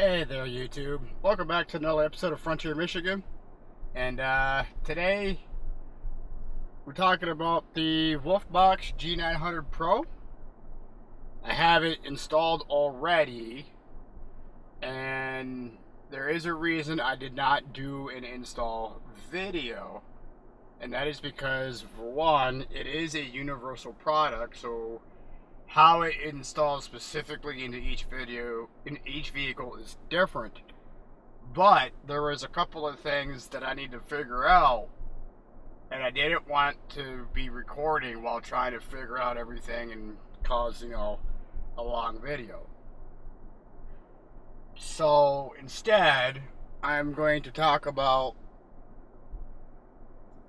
Hey there, YouTube. Welcome back to another episode of Frontier Michigan. And today we're talking about the WolfBox G900 Pro. I have it installed already, and there is a reason I did not do an install video. And that is because, for one, it is a universal product, so how it installs specifically into each vehicle is different. But there was a couple of things that I need to figure out, and I didn't want to be recording while trying to figure out everything and cause, a long video. So instead, I'm going to talk about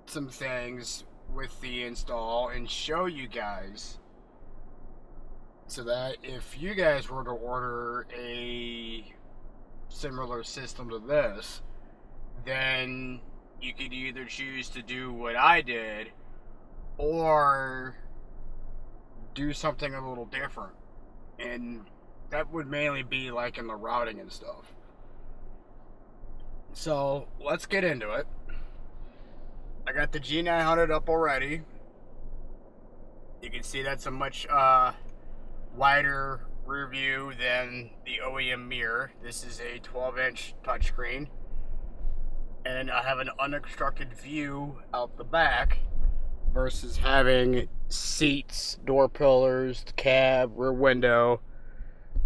some things with the install and show you guys, so that if you guys were to order a similar system to this, then you could either choose to do what I did or do something a little different. And that would mainly be like in the routing and stuff. So let's get into it. I got the G900 up already. You can see that's a much wider rear view than the OEM mirror. This is a 12-inch touchscreen, and I have an unobstructed view out the back versus having seats, door pillars, cab, rear window,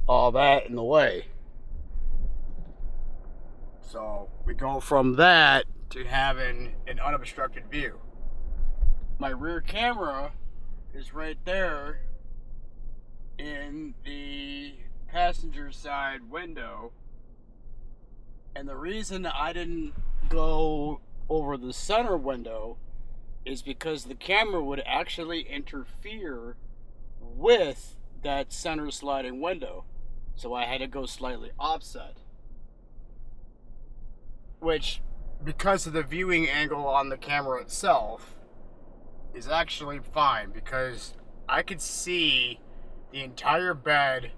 all that in the way. So we go from that to having an unobstructed view. My rear camera is right there in the passenger side window, and the reason I didn't go over the center window is because the camera would actually interfere with that center sliding window, so I had to go slightly offset, which, because of the viewing angle on the camera itself, is actually fine, because I could see the entire bed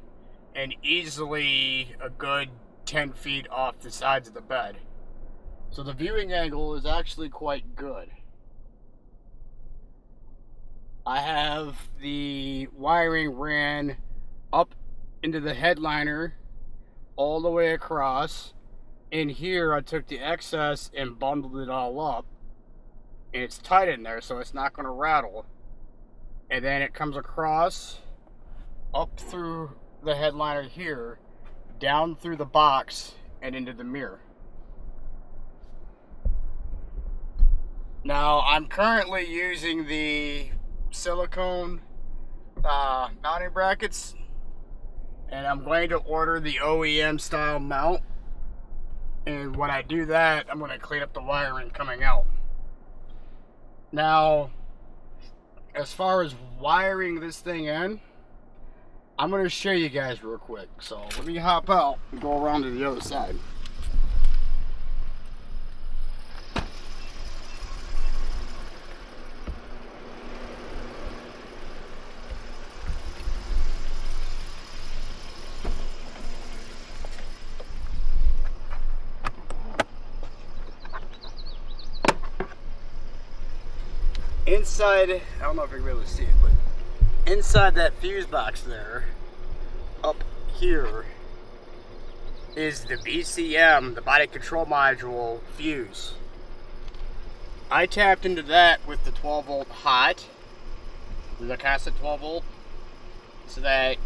and easily a good 10 feet off the sides of the bed. So the viewing angle is actually quite good. I have the wiring ran up into the headliner all the way across. In here I took the excess and bundled it all up, and it's tight in there, so it's not going to rattle. And then it comes across up through the headliner here, down through the box, and into the mirror. Now, I'm currently using the silicone mounting brackets, and I'm going to order the OEM style mount. And when I do that, I'm going to clean up the wiring coming out. Now, as far as wiring this thing in, I'm going to show you guys real quick. So let me hop out and go around to the other side. Inside, I don't know if you can really see it, but inside that fuse box there, up here, is the BCM, the body control module fuse. I tapped into that with the 12 volt hot, the constant 12 volt, so that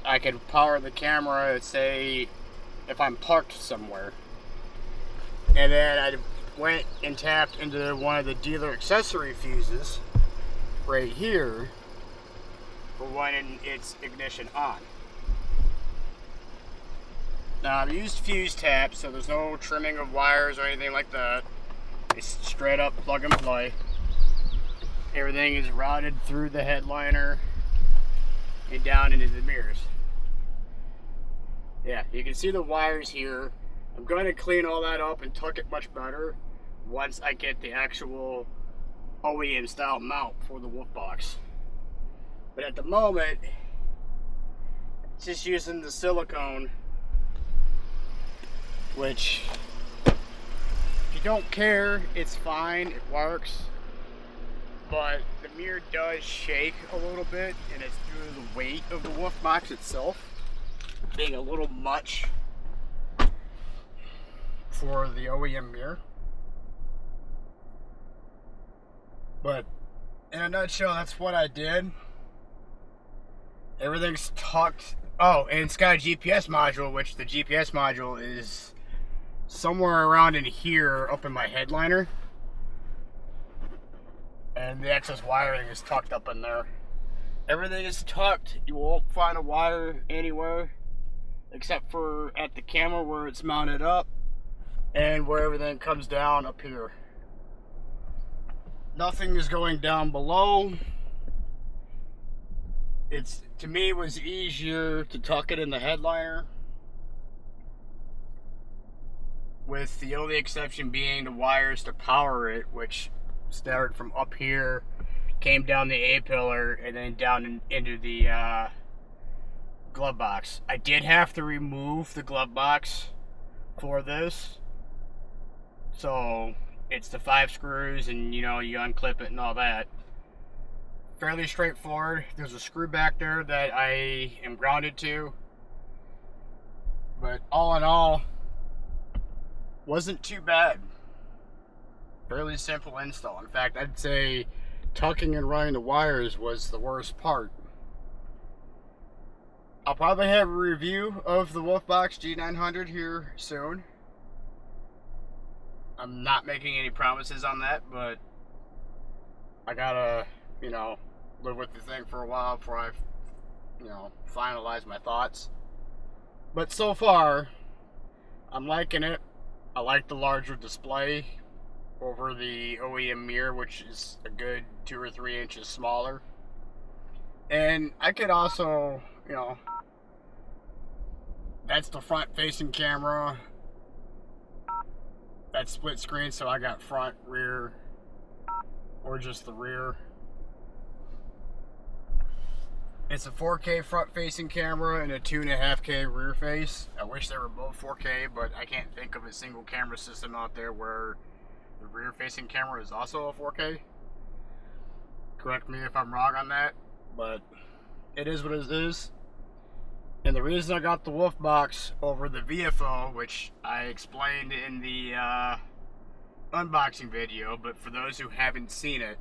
I could power the camera, say, if I'm parked somewhere. And then I went and tapped into one of the dealer accessory fuses right here for when it's ignition on. Now, I've used fuse taps, so there's no trimming of wires or anything like that. It's straight up plug and play. Everything is routed through the headliner and down into the mirrors. Yeah, you can see the wires here. I'm going to clean all that up and tuck it much better once I get the actual OEM style mount for the WolfBox. But at the moment, it's just using the silicone which, if you don't care, it's fine, it works. But the mirror does shake a little bit, and it's due to the weight of the WolfBox itself being a little much for the OEM mirror. But in a nutshell, that's what I did. Everything's tucked. Oh, and it's got a GPS module, which the GPS module is somewhere around in here, up in my headliner. And the excess wiring is tucked up in there. Everything is tucked. You won't find a wire anywhere except for at the camera where it's mounted up and where everything comes down up here. Nothing is going down below. To me, it was easier to tuck it in the headliner, with the only exception being the wires to power it, which started from up here, came down the A-pillar, and then down into the glove box. I did have to remove the glove box for this, so it's the 5 screws, and you know, you unclip it and all that. Fairly straightforward. There's a screw back there that I am grounded to, but all in all, wasn't too bad. Fairly simple install. In fact, I'd say tucking and running the wires was the worst part. I'll probably have a review of the WolfBox G900 here soon. I'm not making any promises on that, but I gotta, you know, live with the thing for a while before I, you know, finalize my thoughts. But so far, I'm liking it. I like the larger display over the OEM mirror, which is a good 2 or 3 inches smaller. And I could also, you know, that's the front facing camera. That's split screen, so I got front, rear, or just the rear. It's a 4K front facing camera and a 2.5K rear face. I wish they were both 4K, but I can't think of a single camera system out there where the rear facing camera is also a 4K. Correct me if I'm wrong on that, but it is what it is. And the reason I got the WolfBox over the VFO, which I explained in the unboxing video, but for those who haven't seen it,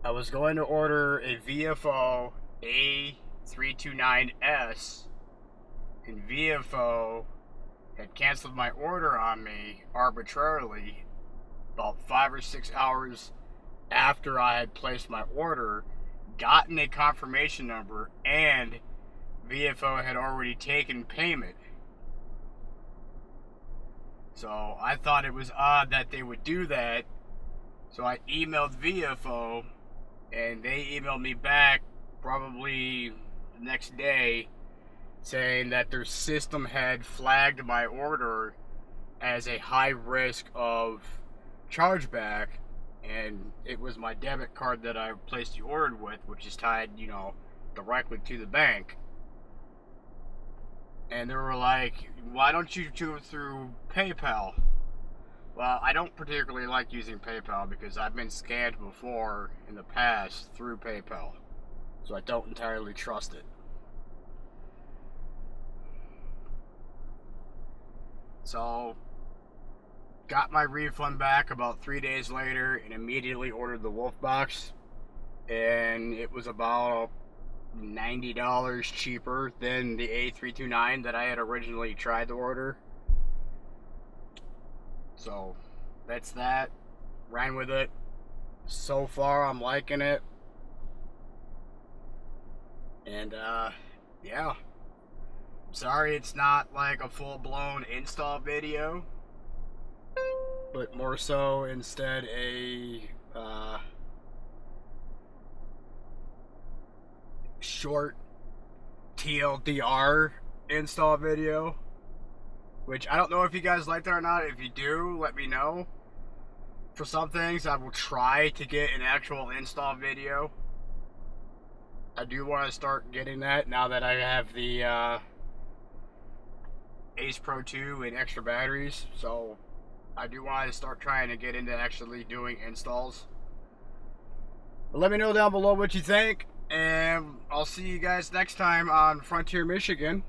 I was going to order a VFO A329S, and VFO had canceled my order on me arbitrarily about 5 or 6 hours after I had placed my order, gotten a confirmation number, and VFO had already taken payment. So I thought it was odd that they would do that. So I emailed VFO, and they emailed me back probably the next day saying that their system had flagged my order as a high risk of chargeback, and it was my debit card that I placed the order with, which is tied, you know, directly to the bank. And they were like, why don't you do it through PayPal? Well, I don't particularly like using PayPal because I've been scammed before in the past through PayPal. So I don't entirely trust it. So, got my refund back about 3 days later and immediately ordered the WolfBox. And it was about $90 cheaper than the A329 that I had originally tried to order. So that's that. Ran with it. So far I'm liking it. And yeah. Sorry it's not like a full-blown install video, but more so instead a short TLDR install video, which I don't know if you guys like that or not. If you do, let me know. For some things, I will try to get an actual install video. I do want to start getting that now that I have the Ace Pro 2 and extra batteries, so I do want to start trying to get into actually doing installs. But let me know down below what you think, and I'll see you guys next time on Frontier, Michigan.